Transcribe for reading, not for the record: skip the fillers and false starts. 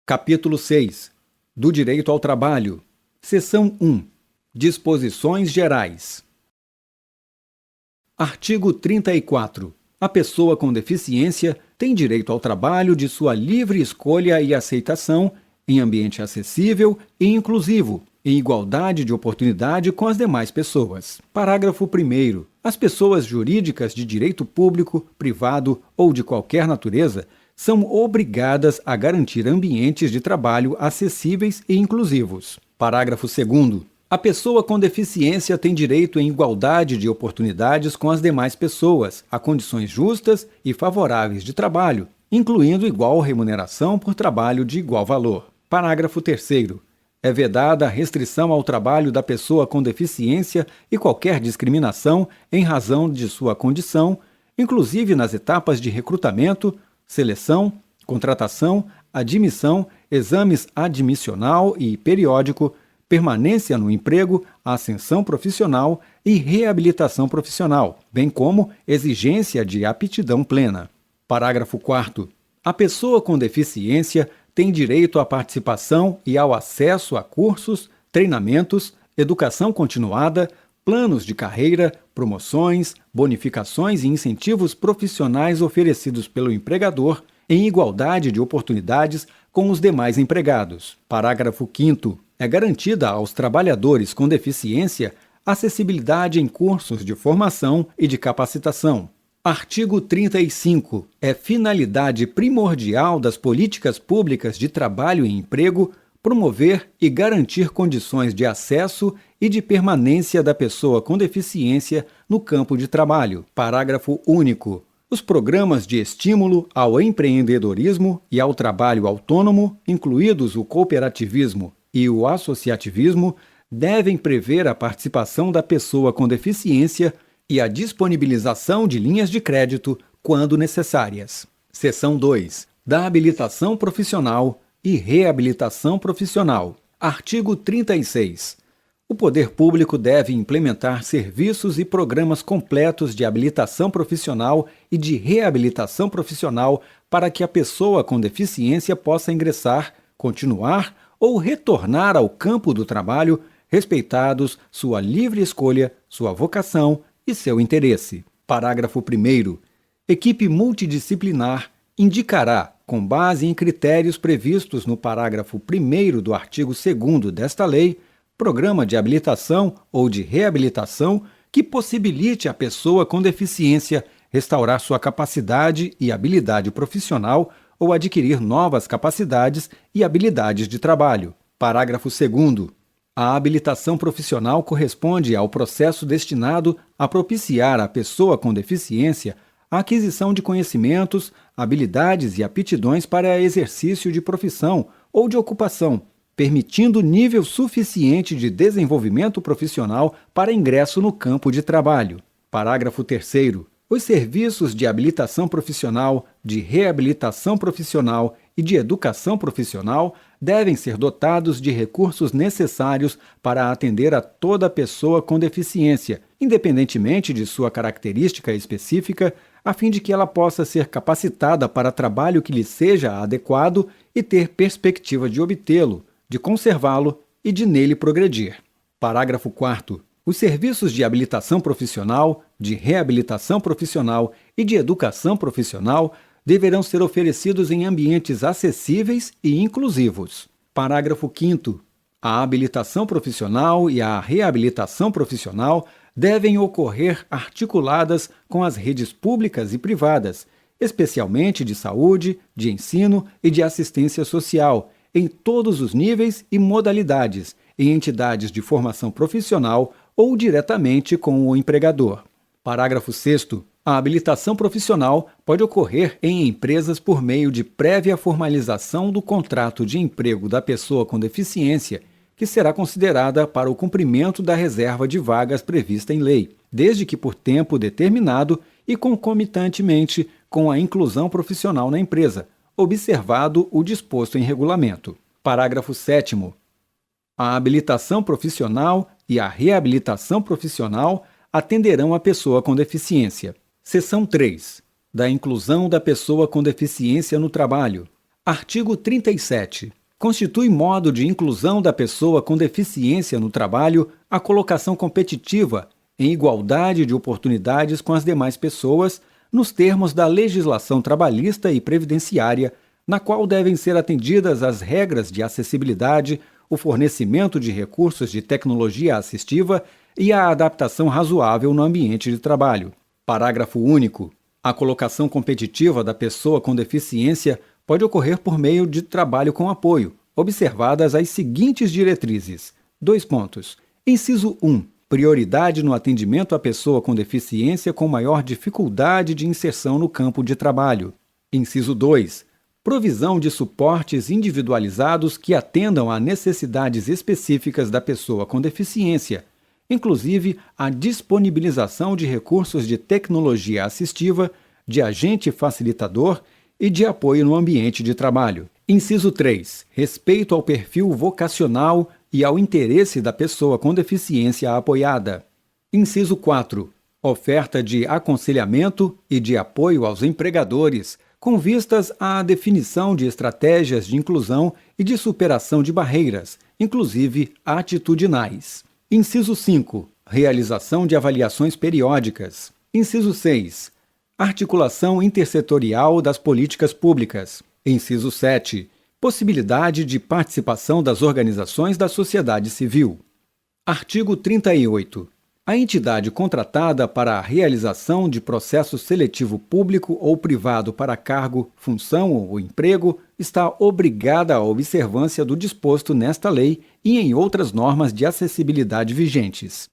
Capítulo 6. Do Direito ao Trabalho. Seção 1. Disposições Gerais. Artigo 34. A pessoa com deficiência tem direito ao trabalho de sua livre escolha e aceitação em ambiente acessível e inclusivo, em igualdade de oportunidade com as demais pessoas. Parágrafo 1º. As pessoas jurídicas de direito público, privado ou de qualquer natureza são obrigadas a garantir ambientes de trabalho acessíveis e inclusivos. Parágrafo 2º. A pessoa com deficiência tem direito em igualdade de oportunidades com as demais pessoas, a condições justas e favoráveis de trabalho, incluindo igual remuneração por trabalho de igual valor. Parágrafo 3º. É vedada a restrição ao trabalho da pessoa com deficiência e qualquer discriminação em razão de sua condição, inclusive nas etapas de recrutamento, seleção, contratação, admissão, exames admissional e periódico, permanência no emprego, ascensão profissional e reabilitação profissional, bem como exigência de aptidão plena. Parágrafo 4º. A pessoa com deficiência tem direito à participação e ao acesso a cursos, treinamentos, educação continuada, planos de carreira, promoções, bonificações e incentivos profissionais oferecidos pelo empregador em igualdade de oportunidades com os demais empregados. Parágrafo 5º. É garantida aos trabalhadores com deficiência acessibilidade em cursos de formação e de capacitação. Artigo 35. É finalidade primordial das políticas públicas de trabalho e emprego promover e garantir condições de acesso e de permanência da pessoa com deficiência no campo de trabalho. Parágrafo único. Os programas de estímulo ao empreendedorismo e ao trabalho autônomo, incluídos o cooperativismo e o associativismo, devem prever a participação da pessoa com deficiência e a disponibilização de linhas de crédito quando necessárias. Seção 2. Da habilitação profissional e reabilitação profissional. Artigo 36. O poder público deve implementar serviços e programas completos de habilitação profissional e de reabilitação profissional para que a pessoa com deficiência possa ingressar, continuar ou retornar ao campo do trabalho, respeitados sua livre escolha, sua vocação e seu interesse. Parágrafo 1º. Equipe multidisciplinar indicará, com base em critérios previstos no parágrafo 1º do artigo 2º desta lei, programa de habilitação ou de reabilitação que possibilite à pessoa com deficiência restaurar sua capacidade e habilidade profissional ou adquirir novas capacidades e habilidades de trabalho. Parágrafo 2º. A habilitação profissional corresponde ao processo destinado a propiciar à pessoa com deficiência a aquisição de conhecimentos, habilidades e aptidões para exercício de profissão ou de ocupação, permitindo nível suficiente de desenvolvimento profissional para ingresso no campo de trabalho. Parágrafo 3º. Os serviços de habilitação profissional, de reabilitação profissional e de educação profissional devem ser dotados de recursos necessários para atender a toda pessoa com deficiência, independentemente de sua característica específica, a fim de que ela possa ser capacitada para trabalho que lhe seja adequado e ter perspectiva de obtê-lo, de conservá-lo e de nele progredir. Parágrafo 4º. Os serviços de habilitação profissional, de reabilitação profissional e de educação profissional deverão ser oferecidos em ambientes acessíveis e inclusivos. Parágrafo 5º. A habilitação profissional e a reabilitação profissional devem ocorrer articuladas com as redes públicas e privadas, especialmente de saúde, de ensino e de assistência social, em todos os níveis e modalidades, em entidades de formação profissional ou diretamente com o empregador. Parágrafo 6º. A habilitação profissional pode ocorrer em empresas por meio de prévia formalização do contrato de emprego da pessoa com deficiência, que será considerada para o cumprimento da reserva de vagas prevista em lei, desde que por tempo determinado e concomitantemente com a inclusão profissional na empresa, observado o disposto em regulamento. Parágrafo 7º. A habilitação profissional e a reabilitação profissional atenderão a pessoa com deficiência. Seção 3. Da inclusão da pessoa com deficiência no trabalho. Artigo 37. Constitui modo de inclusão da pessoa com deficiência no trabalho a colocação competitiva, em igualdade de oportunidades com as demais pessoas, nos termos da legislação trabalhista e previdenciária, na qual devem ser atendidas as regras de acessibilidade, o fornecimento de recursos de tecnologia assistiva e a adaptação razoável no ambiente de trabalho. Parágrafo único. A colocação competitiva da pessoa com deficiência pode ocorrer por meio de trabalho com apoio, observadas as seguintes diretrizes. Inciso 1. Prioridade no atendimento à pessoa com deficiência com maior dificuldade de inserção no campo de trabalho. Inciso 2. Provisão de suportes individualizados que atendam a necessidades específicas da pessoa com deficiência, inclusive a disponibilização de recursos de tecnologia assistiva, de agente facilitador e de apoio no ambiente de trabalho. Inciso 3. Respeito ao perfil vocacional e ao interesse da pessoa com deficiência apoiada. Inciso 4. Oferta de aconselhamento e de apoio aos empregadores, com vistas à definição de estratégias de inclusão e de superação de barreiras, inclusive atitudinais. Inciso 5. Realização de avaliações periódicas. Inciso 6. Articulação intersetorial das políticas públicas. Inciso 7. Possibilidade de participação das organizações da sociedade civil. Artigo 38. A entidade contratada para a realização de processo seletivo público ou privado para cargo, função ou emprego está obrigada à observância do disposto nesta lei e em outras normas de acessibilidade vigentes.